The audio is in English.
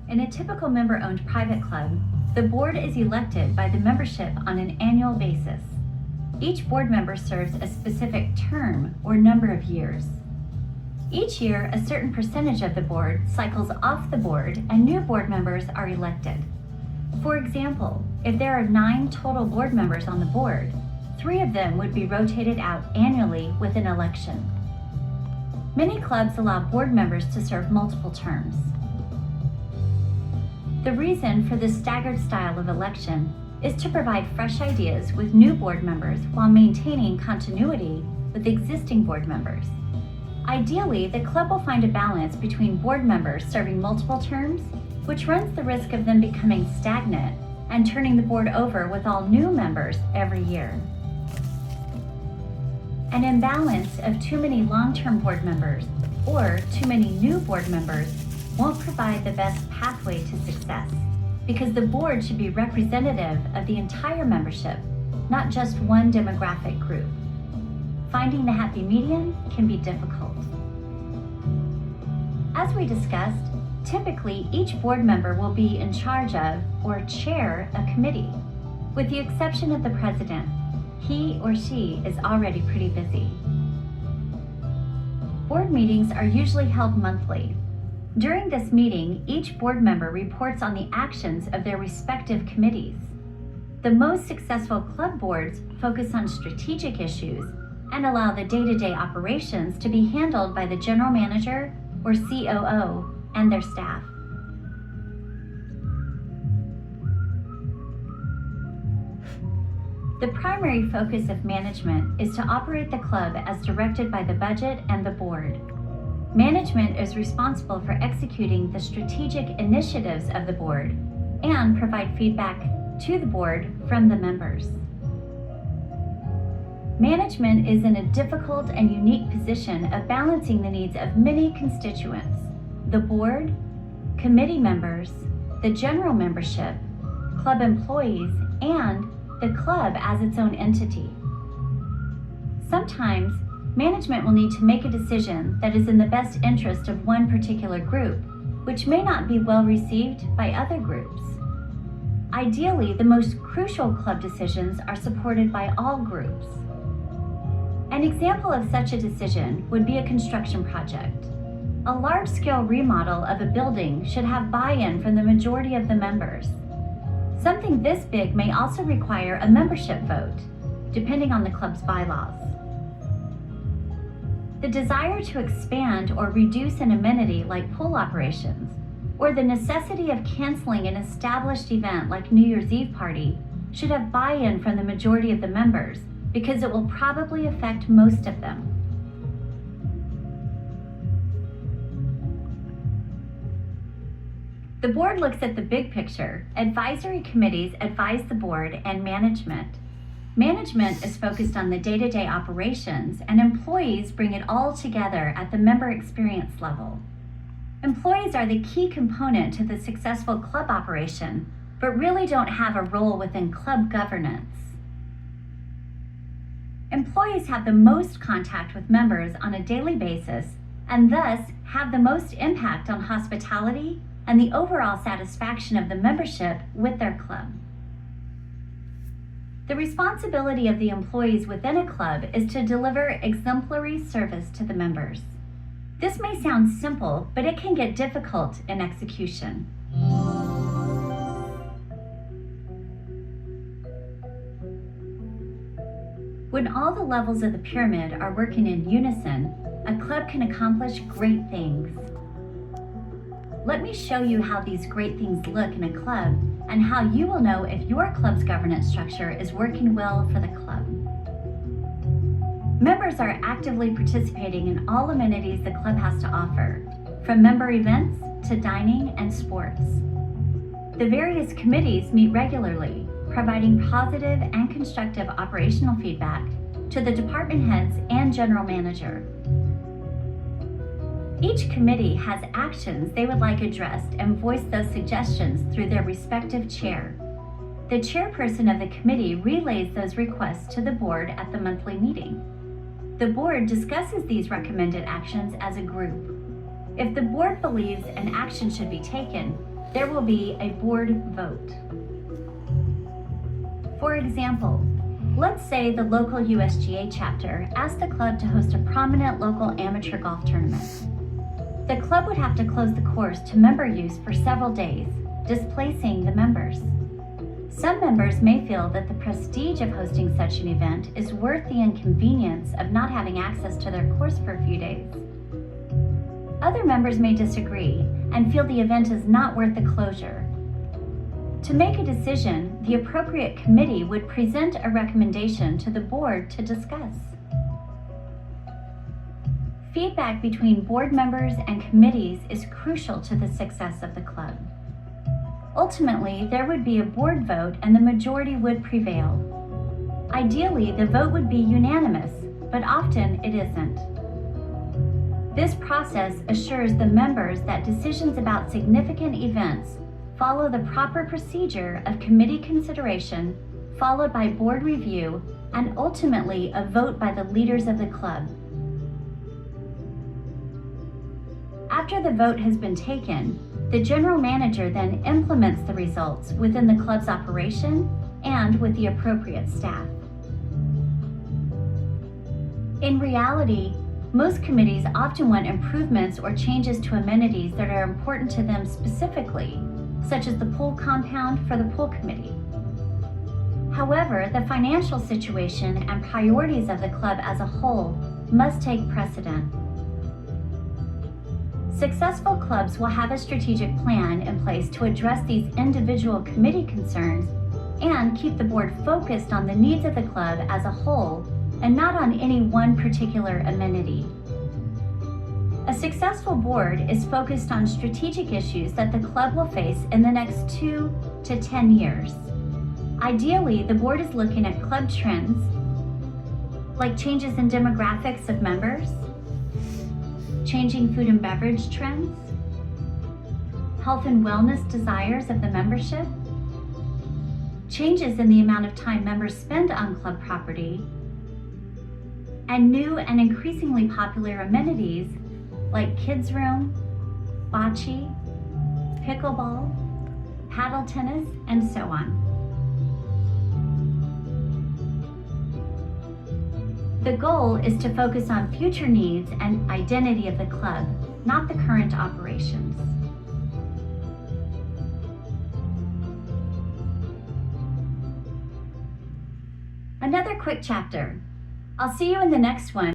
In a typical member-owned private club, the board is elected by the membership on an annual basis. Each board member serves a specific term or number of years. Each year, a certain percentage of the board cycles off the board and new board members are elected. For example, if there are 9 total board members on the board, 3 of them would be rotated out annually with an election. Many clubs allow board members to serve multiple terms. The reason for this staggered style of election is to provide fresh ideas with new board members while maintaining continuity with existing board members. Ideally, the club will find a balance between board members serving multiple terms, which runs the risk of them becoming stagnant and turning the board over with all new members every year. An imbalance of too many long-term board members or too many new board members won't provide the best pathway to success, because the board should be representative of the entire membership, not just one demographic group. Finding the happy median can be difficult. As we discussed, typically each board member will be in charge of or chair a committee, with the exception of the president. He or she is already pretty busy. Board meetings are usually held monthly. During this meeting, each board member reports on the actions of their respective committees. The most successful club boards focus on strategic issues and allow the day-to-day operations to be handled by the general manager or COO and their staff. The primary focus of management is to operate the club as directed by the budget and the board. Management is responsible for executing the strategic initiatives of the board and provide feedback to the board from the members. Management is in a difficult and unique position of balancing the needs of many constituents: the board, committee members, the general membership, club employees, and the club as its own entity. Sometimes, management will need to make a decision that is in the best interest of one particular group, which may not be well received by other groups. Ideally, the most crucial club decisions are supported by all groups. An example of such a decision would be a construction project. A large-scale remodel of a building should have buy-in from the majority of the members. Something this big may also require a membership vote, depending on the club's bylaws. The desire to expand or reduce an amenity like pool operations, or the necessity of canceling an established event like New Year's Eve party, should have buy-in from the majority of the members, because it will probably affect most of them. The board looks at the big picture. Advisory committees advise the board and management. Management is focused on the day-to-day operations, and employees bring it all together at the member experience level. Employees are the key component to the successful club operation, but really don't have a role within club governance. Employees have the most contact with members on a daily basis, and thus have the most impact on hospitality and the overall satisfaction of the membership with their club. The responsibility of the employees within a club is to deliver exemplary service to the members. This may sound simple, but it can get difficult in execution. When all the levels of the pyramid are working in unison, a club can accomplish great things. Let me show you how these great things look in a club and how you will know if your club's governance structure is working well for the club. Members are actively participating in all amenities the club has to offer, from member events to dining and sports. The various committees meet regularly, providing positive and constructive operational feedback to the department heads and general manager. Each committee has actions they would like addressed and voice those suggestions through their respective chair. The chairperson of the committee relays those requests to the board at the monthly meeting. The board discusses these recommended actions as a group. If the board believes an action should be taken, there will be a board vote. For example, let's say the local USGA chapter asked the club to host a prominent local amateur golf tournament. The club would have to close the course to member use for several days, displacing the members. Some members may feel that the prestige of hosting such an event is worth the inconvenience of not having access to their course for a few days. Other members may disagree and feel the event is not worth the closure. To make a decision, the appropriate committee would present a recommendation to the board to discuss. Feedback between board members and committees is crucial to the success of the club. Ultimately, there would be a board vote and the majority would prevail. Ideally, the vote would be unanimous, but often it isn't. This process assures the members that decisions about significant events follow the proper procedure of committee consideration, followed by board review, and ultimately a vote by the leaders of the club. After the vote has been taken, the general manager then implements the results within the club's operation and with the appropriate staff. In reality, most committees often want improvements or changes to amenities that are important to them specifically, such as the pool compound for the pool committee. However, the financial situation and priorities of the club as a whole must take precedent. Successful clubs will have a strategic plan in place to address these individual committee concerns and keep the board focused on the needs of the club as a whole and not on any one particular amenity. A successful board is focused on strategic issues that the club will face in the next 2 to 10 years. Ideally, the board is looking at club trends, like changes in demographics of members, changing food and beverage trends, health and wellness desires of the membership, changes in the amount of time members spend on club property, and new and increasingly popular amenities like kids' room, bocce, pickleball, paddle tennis, and so on. The goal is to focus on future needs and identity of the club, not the current operations. Another quick chapter. I'll see you in the next one.